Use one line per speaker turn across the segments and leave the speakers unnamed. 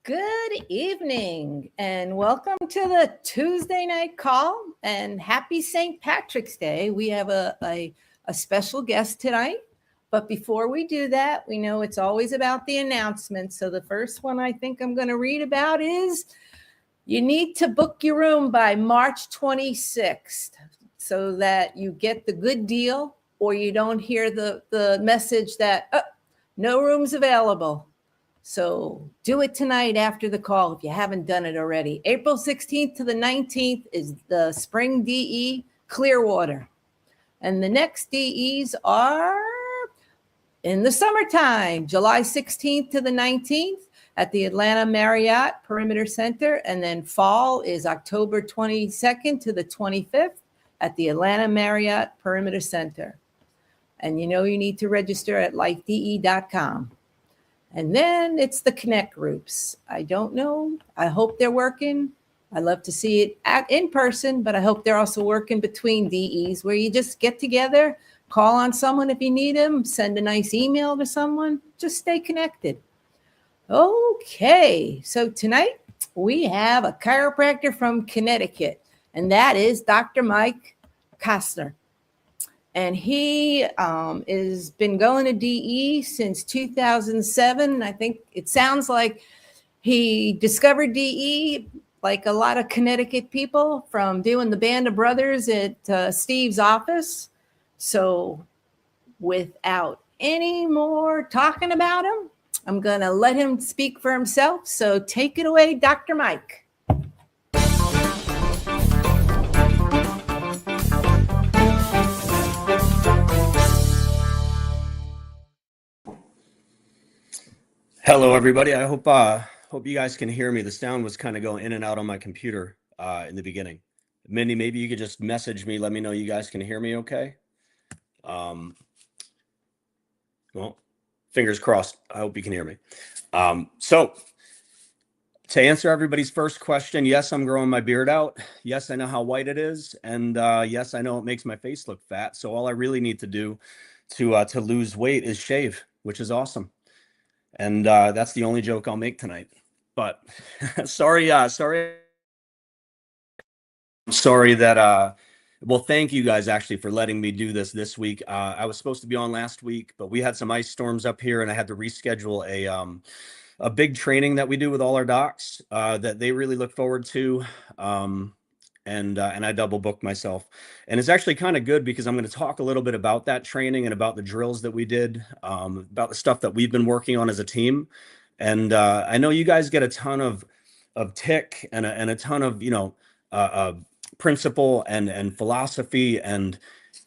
Good evening and welcome to the Tuesday night call and happy St. Patrick's Day. We have a special guest tonight. But before we do that, we know it's always about the announcements. So the first one I think I'm going to read about is you need to book your room by March 26th so that you get the good deal or you don't hear the message that no rooms available. So do it tonight after the call if you haven't done it already. April 16th to the 19th is the Spring DE Clearwater. And the next DEs are in the summertime, July 16th to the 19th at the Atlanta Marriott Perimeter Center. And then fall is October 22nd to the 25th at the Atlanta Marriott Perimeter Center. And you know you need to register at lifede.com. And then it's the Connect groups. I don't know. I hope they're working. I love to see it in person, but I hope they're also working between DEs where you just get together, call on someone if you need them, send a nice email to someone, just stay connected. Okay, so tonight we have a chiropractor from Connecticut, and that is Dr. Mike Koster. And he has been going to DE since 2007. I think it sounds like he discovered DE like a lot of Connecticut people from doing the Band of Brothers at Steve's office. So without any more talking about him, I'm going to let him speak for himself. So take it away, Dr. Mike.
Hello, everybody. I hope you guys can hear me. The sound was kind of going in and out on my computer in the beginning. Mindy, maybe you could just message me, let me know you guys can hear me okay. Well, fingers crossed. I hope you can hear me. So to answer everybody's first question, yes, I'm growing my beard out. Yes, I know how white it is. And yes, I know it makes my face look fat. So all I really need to do to lose weight is shave, which is awesome. And that's the only joke I'll make tonight. But sorry that well, thank you guys actually for letting me do this week. I was supposed to be on last week, but we had some ice storms up here and I had to reschedule a big training that we do with all our docs that they really look forward to. And I double booked myself. And it's actually kind of good because I'm going to talk a little bit about that training and about the drills that we did, about the stuff that we've been working on as a team. And I know you guys get a ton of tick and a ton of, principle and philosophy. And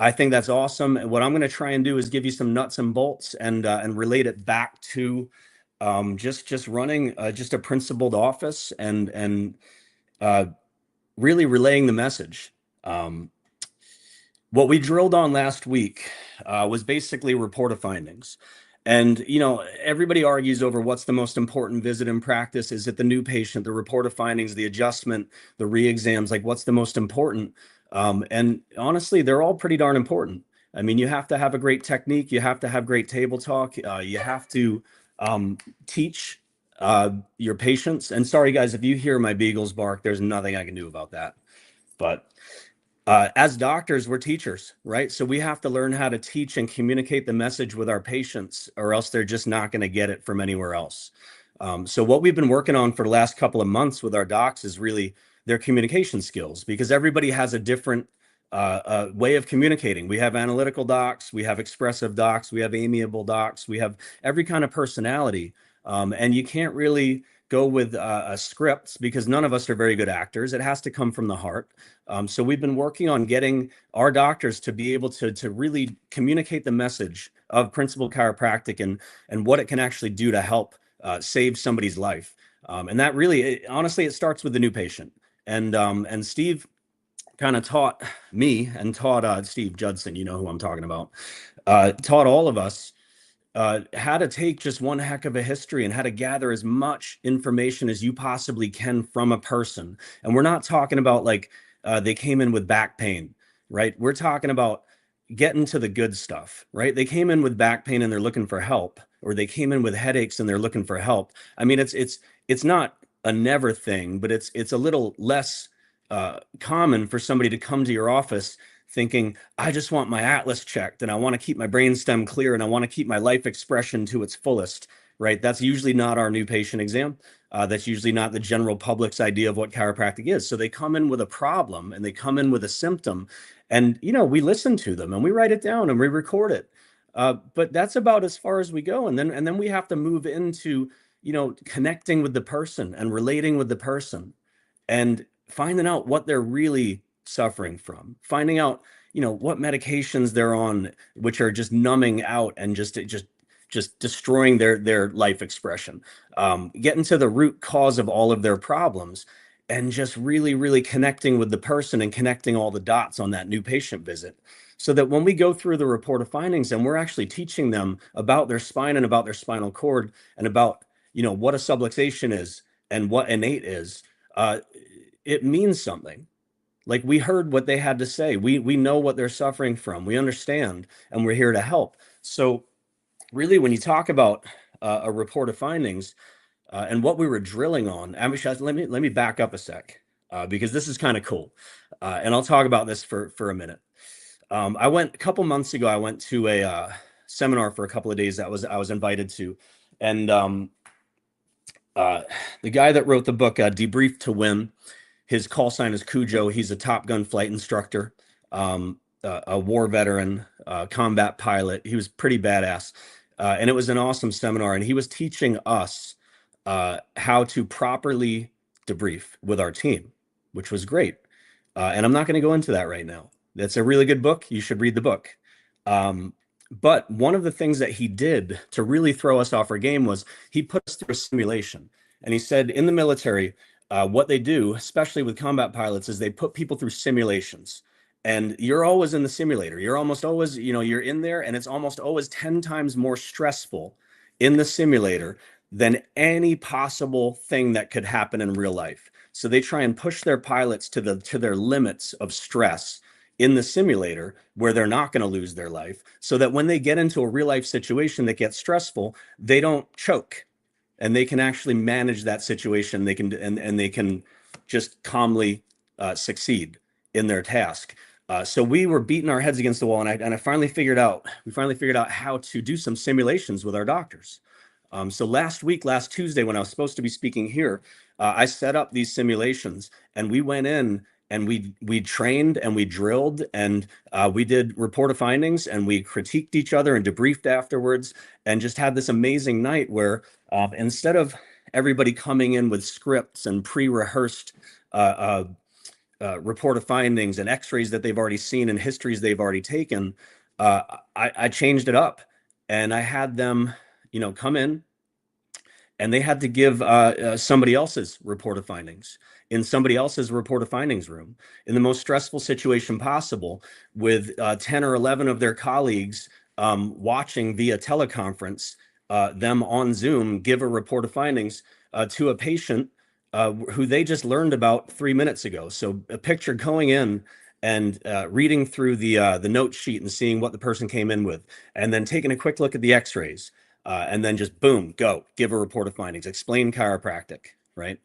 I think that's awesome. And what I'm going to try and do is give you some nuts and bolts and relate it back to just running just a principled office and really relaying the message. What we drilled on last week was basically report of findings. And, everybody argues over what's the most important visit in practice. Is it the new patient, the report of findings, the adjustment, the re-exams, like what's the most important? And honestly, they're all pretty darn important. I mean, you have to have a great technique. You have to have great table talk. You have to teach your patients. And sorry, guys, if you hear my beagles bark, there's nothing I can do about that. But as doctors, we're teachers, right? So we have to learn how to teach and communicate the message with our patients, or else they're just not going to get it from anywhere else. So what we've been working on for the last couple of months with our docs is really their communication skills, because everybody has a different way of communicating. We have analytical docs, we have expressive docs, we have amiable docs, we have every kind of personality. And you can't really go with scripts because none of us are very good actors. It has to come from the heart. So we've been working on getting our doctors to be able to really communicate the message of Principled Chiropractic and what it can actually do to help save somebody's life. And that really, honestly, it starts with the new patient. And Steve kind of taught me and taught Steve Judson, you know who I'm talking about, taught all of us how to take just one heck of a history and how to gather as much information as you possibly can from a person. And we're not talking about like they came in with back pain, right? We're talking about get into the good stuff, right? They came in with back pain and they're looking for help, or they came in with headaches and they're looking for help. I mean, it's not a never thing, but it's a little less common for somebody to come to your office thinking, I just want my atlas checked and I want to keep my brainstem clear and I want to keep my life expression to its fullest, right? That's usually not our new patient exam. That's usually not the general public's idea of what chiropractic is. So they come in with a problem and they come in with a symptom, and we listen to them and we write it down and we record it. But that's about as far as we go. And then we have to move into connecting with the person and relating with the person and finding out what they're really suffering from, finding out what medications they're on, which are just numbing out and just destroying their life expression, getting to the root cause of all of their problems, and just really, really connecting with the person and connecting all the dots on that new patient visit, so that when we go through the report of findings and we're actually teaching them about their spine and about their spinal cord and about what a subluxation is and what innate is, it means something. Like, we heard what they had to say. We know what they're suffering from. We understand, and we're here to help. So really, when you talk about a report of findings and what we were drilling on, let me back up a sec, because this is kind of cool, and I'll talk about this for a minute. A couple months ago. I went to a seminar for a couple of days that I was invited to, and the guy that wrote the book, Debrief to Win, his call sign is Cujo. He's a Top Gun flight instructor, a war veteran, combat pilot. He was pretty badass. And it was an awesome seminar. And he was teaching us how to properly debrief with our team, which was great. And I'm not going to go into that right now. That's a really good book. You should read the book. But one of the things that he did to really throw us off our game was he put us through a simulation. And he said, in the military, what they do, especially with combat pilots, is they put people through simulations. And you're always in the simulator. You're almost always, you're in there, and it's almost always 10 times more stressful in the simulator than any possible thing that could happen in real life. So they try and push their pilots to their limits of stress in the simulator, where they're not going to lose their life, so that when they get into a real life situation that gets stressful, they don't choke, and they can actually manage that situation. They can and they can just calmly succeed in their task. So we were beating our heads against the wall, and we finally figured out how to do some simulations with our doctors. So last Tuesday, when I was supposed to be speaking here, I set up these simulations, and we went in and we trained and we drilled, and we did report of findings, and we critiqued each other and debriefed afterwards, and just had this amazing night where instead of everybody coming in with scripts and pre-rehearsed report of findings and x-rays that they've already seen and histories they've already taken, I changed it up, and I had them come in, and they had to give somebody else's report of findings in somebody else's report of findings room, in the most stressful situation possible, with 10 or 11 of their colleagues watching via teleconference, them on Zoom give a report of findings to a patient who they just learned about 3 minutes ago. So a picture going in and reading through the note sheet and seeing what the person came in with, and then taking a quick look at the x-rays, and then just boom, go, give a report of findings, explain chiropractic, right?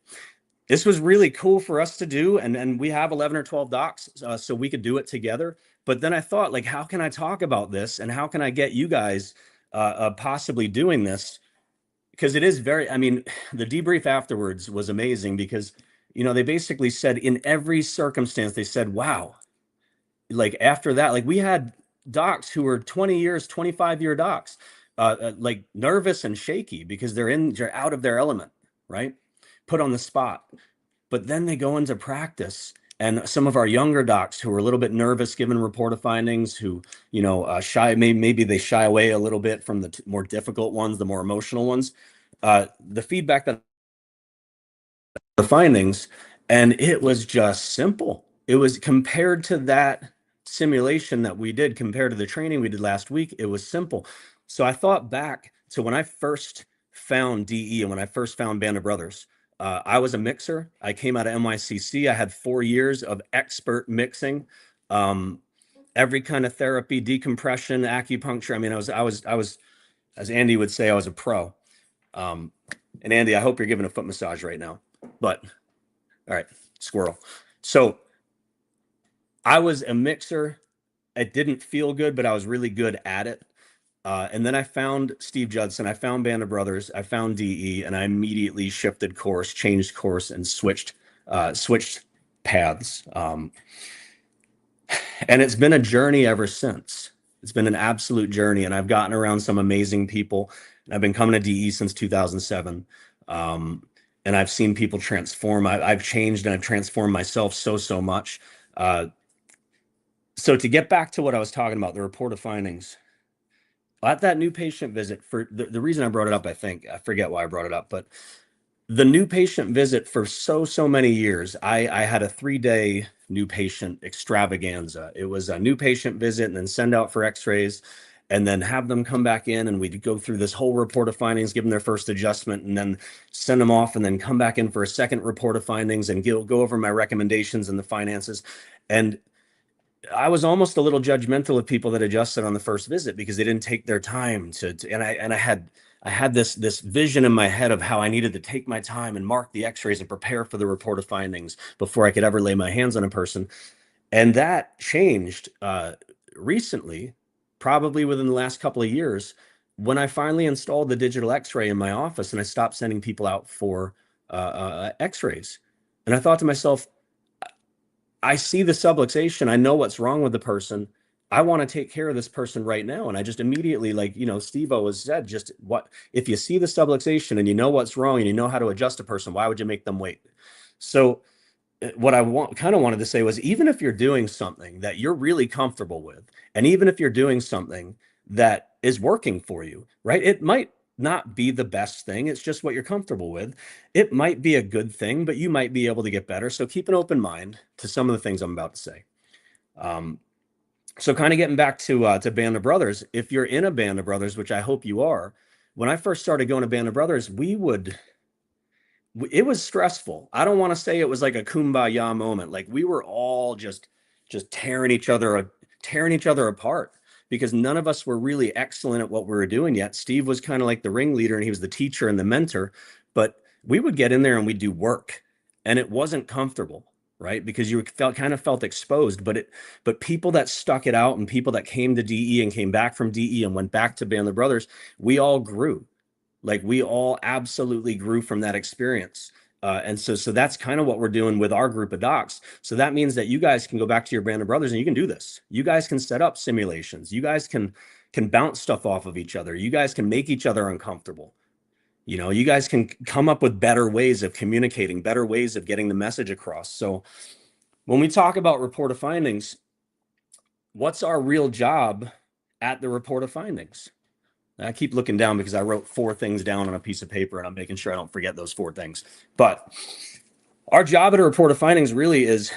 This was really cool for us to do. And we have 11 or 12 docs, so we could do it together. But then I thought, like, how can I talk about this? And how can I get you guys possibly doing this? Because it is the debrief afterwards was amazing, because, they basically said, in every circumstance, they said, wow, like, after that, like, we had docs who were 20 years, 25-year docs, like, nervous and shaky because they're out of their element, right? Put on the spot. But then they go into practice, and some of our younger docs who are a little bit nervous given report of findings, who maybe they shy away a little bit from the more difficult ones, the more emotional ones, the feedback that the findings, and it was just simple. It was, compared to that simulation that we did, compared to the training we did last week, it was simple. So I thought back to when I first found DE and when I first found Band of Brothers. I was a mixer. I came out of NYCC. I had 4 years of expert mixing. every kind of therapy, decompression, acupuncture. I mean, I was, as Andy would say, I was a pro. And Andy, I hope you're giving a foot massage right now, but all right, squirrel. So I was a mixer. It didn't feel good, but I was really good at it. And then I found Steve Judson, I found Band of Brothers, I found DE, and I immediately shifted course, changed course, and switched paths. And it's been a journey ever since. It's been an absolute journey, and I've gotten around some amazing people. And I've been coming to DE since 2007. And I've seen people transform. I've changed and I've transformed myself so much. So to get back to what I was talking about, the report of findings, at that new patient visit, for the reason I brought it up, I forget why I brought it up, but the new patient visit for so many years, I had a 3-day new patient extravaganza. It was a new patient visit and then send out for x-rays and then have them come back in, and we'd go through this whole report of findings, give them their first adjustment, and then send them off and then come back in for a second report of findings and go over my recommendations and the finances. And I was almost a little judgmental of people that adjusted on the first visit because they didn't take their time and I had this vision in my head of how I needed to take my time and mark the x-rays and prepare for the report of findings before I could ever lay my hands on a person. And that changed recently, probably within the last couple of years, when I finally installed the digital x-ray in my office and I stopped sending people out for x-rays. And I thought to myself, I see the subluxation. I know what's wrong with the person. I want to take care of this person right now. And I just immediately, like, Steve-O has said, just what, if you see the subluxation and you know what's wrong and you know how to adjust a person, why would you make them wait? So what I wanted to say was, even if you're doing something that you're really comfortable with, and even if you're doing something that is working for you, right? It might not be the best thing. It's just what you're comfortable with. It might be a good thing, but you might be able to get better. So keep an open mind to some of the things I'm about to say. So kind of getting back to Band of Brothers, if you're in a Band of Brothers, which I hope you are, when I first started going to Band of Brothers, it was stressful. I don't want to say it was like a kumbaya moment. Like we were all just tearing each other apart because none of us were really excellent at what we were doing yet. Steve was kind of like the ringleader and he was the teacher and the mentor, but we would get in there and we'd do work and it wasn't comfortable, right? Because you felt exposed, but people that stuck it out and people that came to DE and came back from DE and went back to Band of Brothers, we all grew. Like we all absolutely grew from that experience. And so that's kind of what we're doing with our group of docs. So that means that you guys can go back to your Band of Brothers and you can do this. You guys can set up simulations. You guys can bounce stuff off of each other. You guys can make each other uncomfortable. You guys can come up with better ways of communicating, better ways of getting the message across. So when we talk about report of findings, what's our real job at the report of findings? I keep looking down because I wrote 4 things down on a piece of paper and I'm making sure I don't forget those 4 things. But our job at a report of findings really is,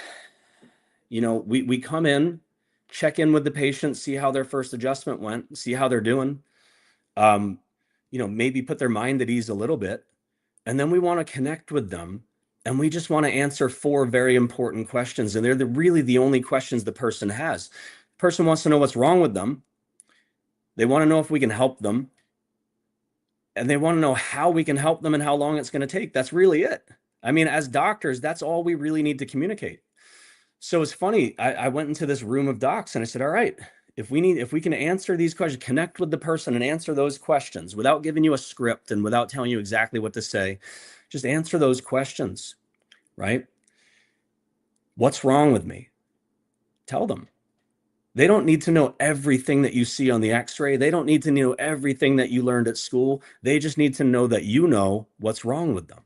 we come in, check in with the patient, see how their first adjustment went, see how they're doing, maybe put their mind at ease a little bit. And then we want to connect with them. And we just want to answer 4 very important questions. And they're really the only questions the person has. The person wants to know what's wrong with them. They want to know if we can help them. And they want to know how we can help them and how long it's going to take. That's really it. I mean, as doctors, that's all we really need to communicate. So it's funny. I went into this room of docs and I said, all right, if we can answer these questions, connect with the person and answer those questions without giving you a script and without telling you exactly what to say, just answer those questions, right? What's wrong with me? Tell them. They don't need to know everything that you see on the x-ray. They don't need to know everything that you learned at school. They just need to know that you know what's wrong with them.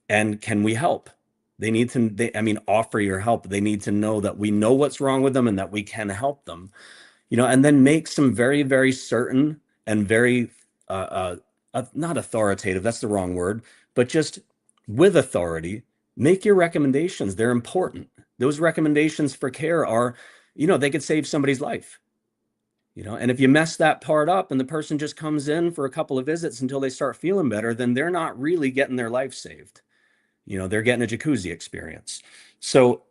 And can we help? They need to, offer your help. They need to know that we know what's wrong with them and that we can help them, and then make some very, very certain and very, not authoritative, that's the wrong word, but just with authority, make your recommendations. They're important. Those recommendations for care are, they could save somebody's life, and if you mess that part up and the person just comes in for a couple of visits until they start feeling better, then they're not really getting their life saved. They're getting a jacuzzi experience. So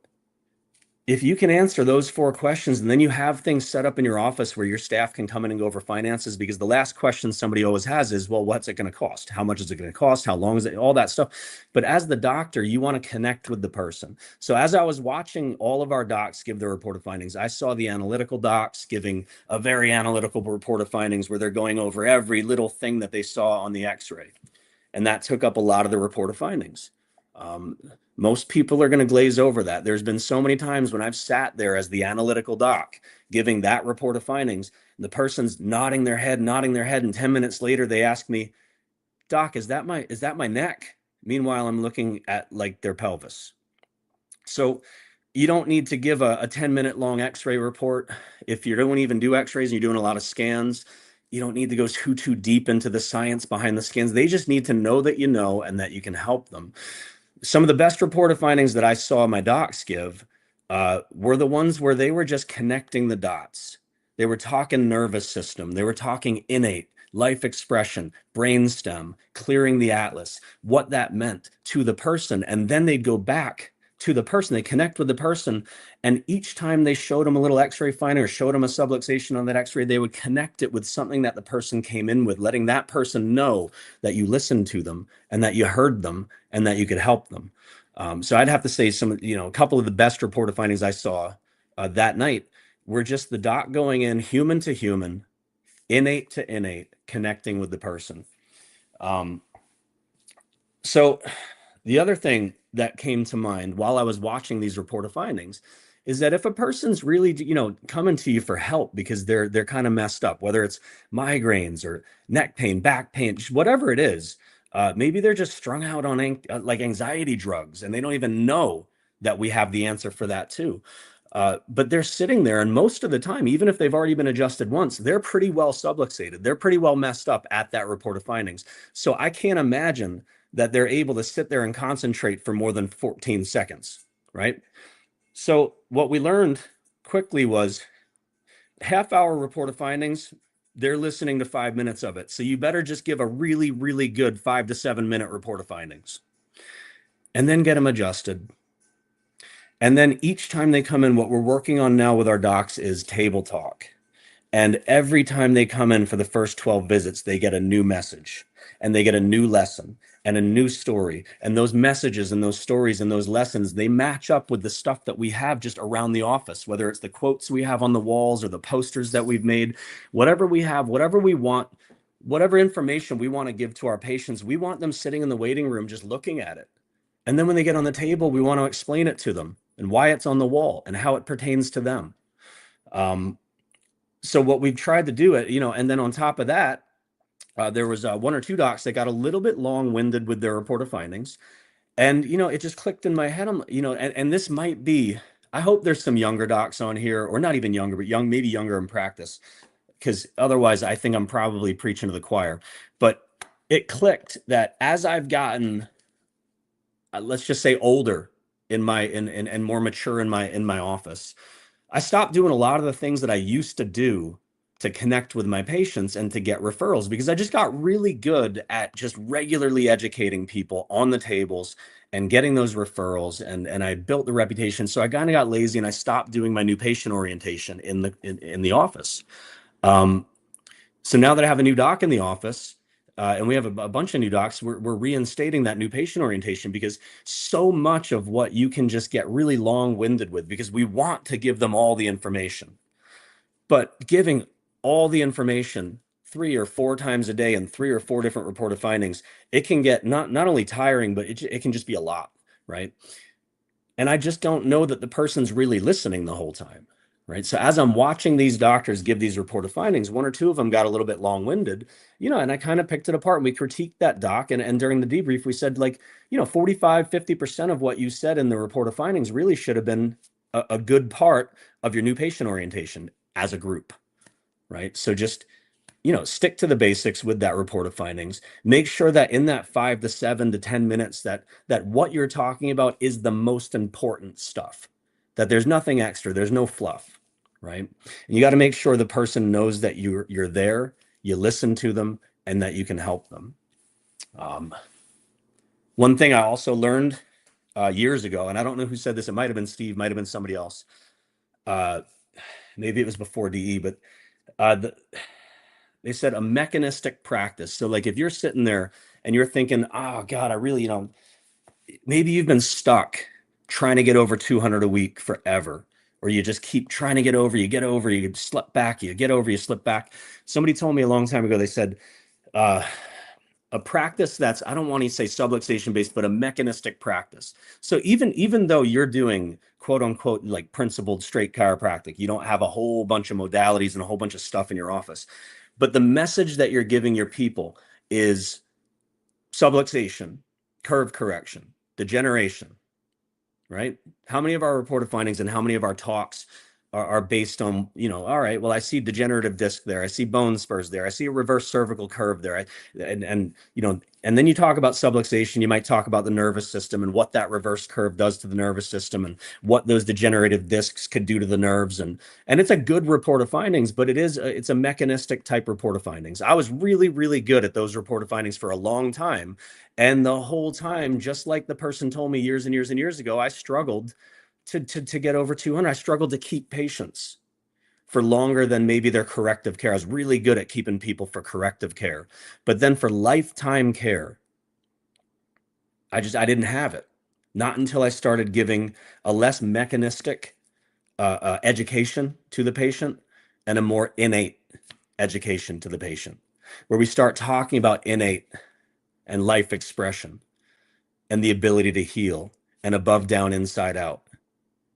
if you can answer those 4 questions, and then you have things set up in your office where your staff can come in and go over finances, because the last question somebody always has is, well, what's it going to cost? How much is it going to cost? How long is it? All that stuff. But as the doctor, you want to connect with the person. So as I was watching all of our docs give their report of findings, I saw the analytical docs giving a very analytical report of findings where they're going over every little thing that they saw on the x-ray. And that took up a lot of the report of findings. Most people are going to glaze over that. There's been so many times when I've sat there as the analytical doc giving that report of findings, the person's nodding their head, and 10 minutes later they ask me, "Doc, is that my neck?" Meanwhile, I'm looking at like their pelvis. So you don't need to give a 10-minute long x-ray report. If you don't even do x-rays and you're doing a lot of scans, you don't need to go too deep into the science behind the scans. They just need to know that you know and that you can help them. Some of the best reported findings that I saw my docs give were the ones where they were just connecting the dots. They were talking nervous system. They were talking innate, life expression, brainstem, clearing the atlas, what that meant to the person. And then they'd go back to the person. They connect with the person. And each time they showed them a little x-ray finding or showed them a subluxation on that x-ray, they would connect it with something that the person came in with, letting that person know that you listened to them and that you heard them and that you could help them. So I'd have to say a couple of the best reported findings I saw that night were just the doc going in human to human, innate to innate, connecting with the person. So the other thing that came to mind while I was watching these reported findings is that if a person's really, coming to you for help because they're kind of messed up, whether it's migraines or neck pain, back pain, whatever it is, maybe they're just strung out on like anxiety drugs and they don't even know that we have the answer for that too. But they're sitting there, and most of the time, even if they've already been adjusted once, they're pretty well subluxated. They're pretty well messed up at that report of findings. So I can't imagine that they're able to sit there and concentrate for more than 14 seconds, right? So what we learned quickly was half-hour report of findings, they're listening to 5 minutes of it. So you better just give a really, really good 5 to 7 minute report of findings and then get them adjusted. And then each time they come in, what we're working on now with our docs is table talk. And every time they come in for the first 12 visits, they get a new message and they get a new lesson and a new story. And those messages and those stories and those lessons, they match up with the stuff that we have just around the office, whether it's the quotes we have on the walls or the posters that we've made, whatever we have, whatever we want, whatever information we want to give to our patients, we want them sitting in the waiting room just looking at it. And then when they get on the table, we want to explain it to them and why it's on the wall and how it pertains to them. So what we've tried to do, and then on top of that, there was 1 or 2 docs that got a little bit long-winded with their report of findings. And, it just clicked in my head, and this might be, I hope there's some younger docs on here, or not even younger, but maybe younger in practice, because otherwise I think I'm probably preaching to the choir. But it clicked that as I've gotten, let's just say older and more mature in my office, I stopped doing a lot of the things that I used to do to connect with my patients and to get referrals, because I just got really good at just regularly educating people on the tables and getting those referrals. And I built the reputation. So I kind of got lazy and I stopped doing my new patient orientation in the office. So now that I have a new doc in the office, and we have a bunch of new docs, we're reinstating that new patient orientation, because so much of what you can just get really long-winded with, because we want to give them all the information. But giving all the information 3 or 4 times a day and 3 or 4 different reported findings, it can get not only tiring, but it can just be a lot, right? And I just don't know that the person's really listening the whole time. Right. So as I'm watching these doctors give these reported findings, 1 or 2 of them got a little bit long-winded, and I kind of picked it apart and we critiqued that doc. And during the debrief, we said 45, 50% of what you said in the report of findings really should have been a good part of your new patient orientation as a group. Right. So just, stick to the basics with that report of findings. Make sure that in that 5 to 7 to 10 minutes that what you're talking about is the most important stuff, that there's nothing extra, there's no fluff. Right. And you got to make sure the person knows that you're there, you listen to them, and that you can help them. One thing I also learned years ago, and I don't know who said this. It might have been Steve, might have been somebody else. Uh, Maybe it was before DE, but they said a mechanistic practice. So like if you're sitting there and you're thinking, oh God, I really, maybe you've been stuck trying to get over 200 a week forever, or you just keep trying to get over, you get over, you slip back, you get over, you slip back. Somebody told me a long time ago, they said, uh, a practice that's, I don't want to say subluxation based, but a mechanistic practice. So even though you're doing quote unquote like principled straight chiropractic, you don't have a whole bunch of modalities and a whole bunch of stuff in your office, but the message that you're giving your people is subluxation, curve correction, degeneration, right? How many of our reported findings and how many of our talks are based on, all right, well, I see degenerative disc there. I see bone spurs there. I see a reverse cervical curve there. And then you talk about subluxation, you might talk about the nervous system and what that reverse curve does to the nervous system and what those degenerative discs could do to the nerves. And it's a good report of findings, but it's a mechanistic type report of findings. I was really, really good at those report of findings for a long time. And the whole time, just like the person told me years and years and years ago, I struggled to get over 200. I struggled to keep patients for longer than maybe their corrective care. I was really good at keeping people for corrective care. But then for lifetime care, I didn't have it. Not until I started giving a less mechanistic education to the patient and a more innate education to the patient, where we start talking about innate and life expression and the ability to heal and above, down, inside out.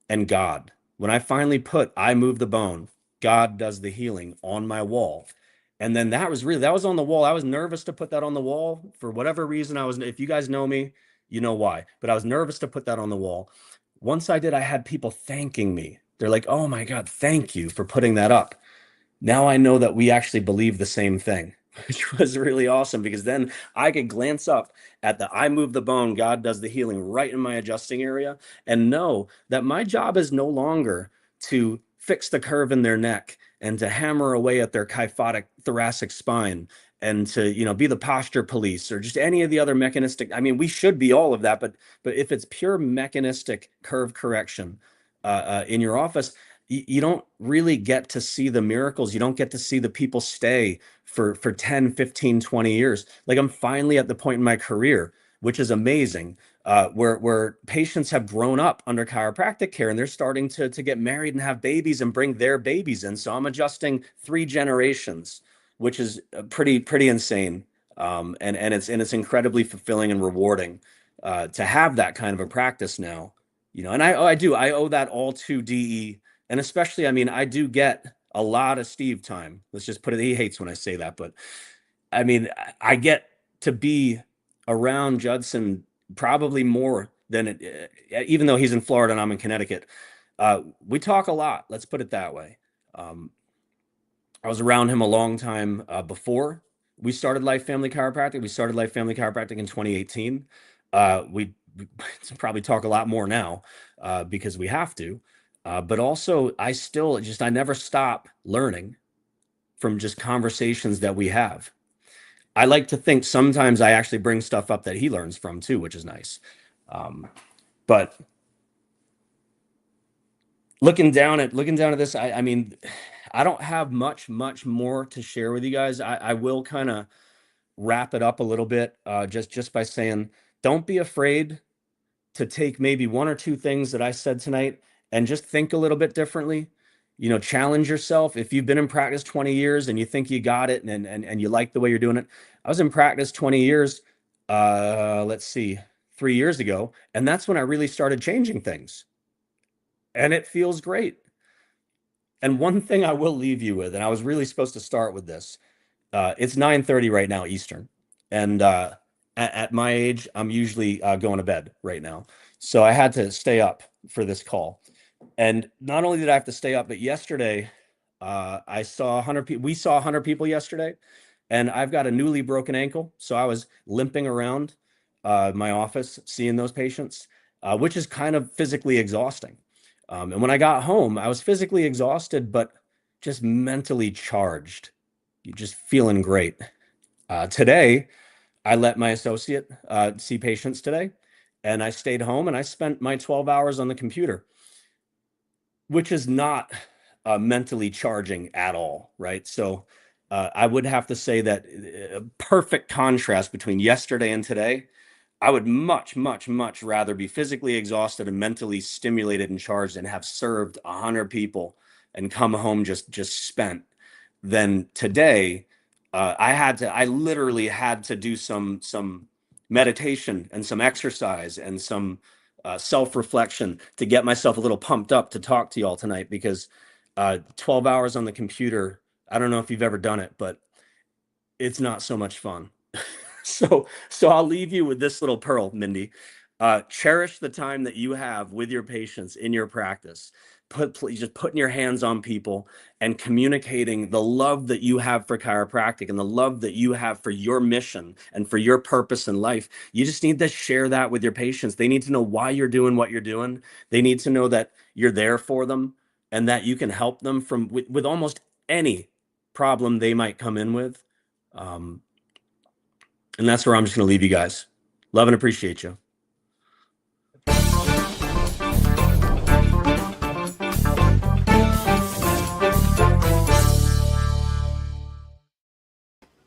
And God, when I finally put I move the bone, God does the healing on my wall. And then that was on the wall. I was nervous to put that on the wall for whatever reason. If you guys know me, you know why, but I was nervous to put that on the wall. Once I did, I had people thanking me. They're like, oh my God, thank you for putting that up. Now I know that we actually believe the same thing, which was really awesome, because then I could glance up at the I move the bone, God does the healing right in my adjusting area, and know that my job is no longer to fix the curve in their neck and to hammer away at their kyphotic thoracic spine and to be the posture police or just any of the other mechanistic. I mean, we should be all of that, but if it's pure mechanistic curve correction in your office, you don't really get to see the miracles. You don't get to see the people stay for 10, 15, 20 years. Like, I'm finally at the point in my career, which is amazing, where patients have grown up under chiropractic care and they're starting to get married and have babies and bring their babies in. So I'm adjusting 3 generations, which is pretty insane. And it's incredibly fulfilling and rewarding to have that kind of a practice now. And I owe that all to DE. And especially, I mean, I do get a lot of Steve time. Let's just put it, he hates when I say that, but I mean, I get to be around Judson probably more than even though he's in Florida and I'm in Connecticut. We talk a lot. Let's put it that way. I was around him a long time before we started Life Family Chiropractic. We started Life Family Chiropractic in 2018. We probably talk a lot more now because we have to. But also, I never stop learning from just conversations that we have. I like to think sometimes I actually bring stuff up that he learns from too, which is nice. But looking down at this, I mean, I don't have much more to share with you guys. I will kind of wrap it up a little bit just by saying, don't be afraid to take maybe 1 or 2 things that I said tonight and just think a little bit differently. Challenge yourself. If you've been in practice 20 years and you think you got it and you like the way you're doing it. I was in practice 20 years, let's see, 3 years ago. And that's when I really started changing things. And it feels great. And one thing I will leave you with, and I was really supposed to start with this. It's 9:30 right now, Eastern. And at my age, I'm usually going to bed right now. So I had to stay up for this call. And not only did I have to stay up, but yesterday I saw 100 people. We saw 100 people yesterday, and I've got a newly broken ankle. So I was limping around my office, seeing those patients, which is kind of physically exhausting. And when I got home, I was physically exhausted, but just mentally charged. You're just feeling great. Today, I let my associate see patients today, and I stayed home and I spent my 12 hours on the computer, which is not mentally charging at all, right? So I would have to say that a perfect contrast between yesterday and today. I would much, much, much rather be physically exhausted and mentally stimulated and charged and have served 100 people and come home just spent than today. I literally had to do some meditation and some exercise and some self-reflection to get myself a little pumped up to talk to y'all tonight, because 12 hours on the computer, I don't know if you've ever done it, but it's not so much fun. So I'll leave you with this little pearl, Mindy. Cherish the time that you have with your patients in your practice. Please just putting your hands on people and communicating the love that you have for chiropractic and the love that you have for your mission and for your purpose in life. You just need to share that with your patients. They need to know why you're doing what you're doing. They need to know that you're there for them and that you can help them with almost any problem they might come in with. And that's where I'm just going to leave you guys. Love and appreciate you.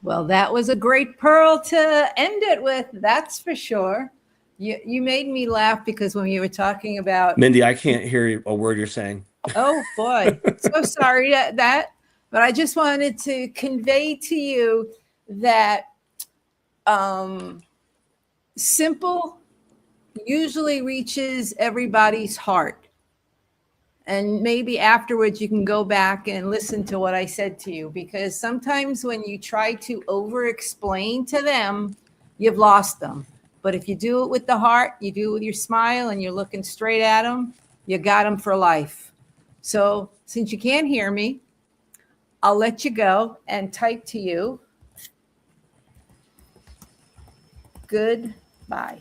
Well, that was a great pearl to end it with. That's for sure. You made me laugh because when you were talking about
Mindy, I can't hear a word you're saying.
Oh boy, so sorry that, but I just wanted to convey to you that simple usually reaches everybody's heart. And maybe afterwards you can go back and listen to what I said to you, because sometimes when you try to over explain to them, you've lost them. But if you do it with the heart, you do it with your smile and you're looking straight at them, you got them for life. So since you can't hear me, I'll let you go and type to you. Goodbye.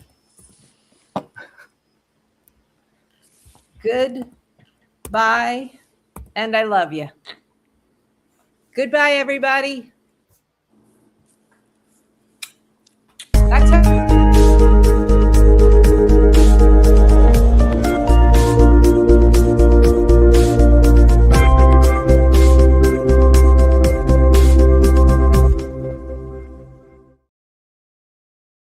Goodbye. And I love you. Goodbye, everybody.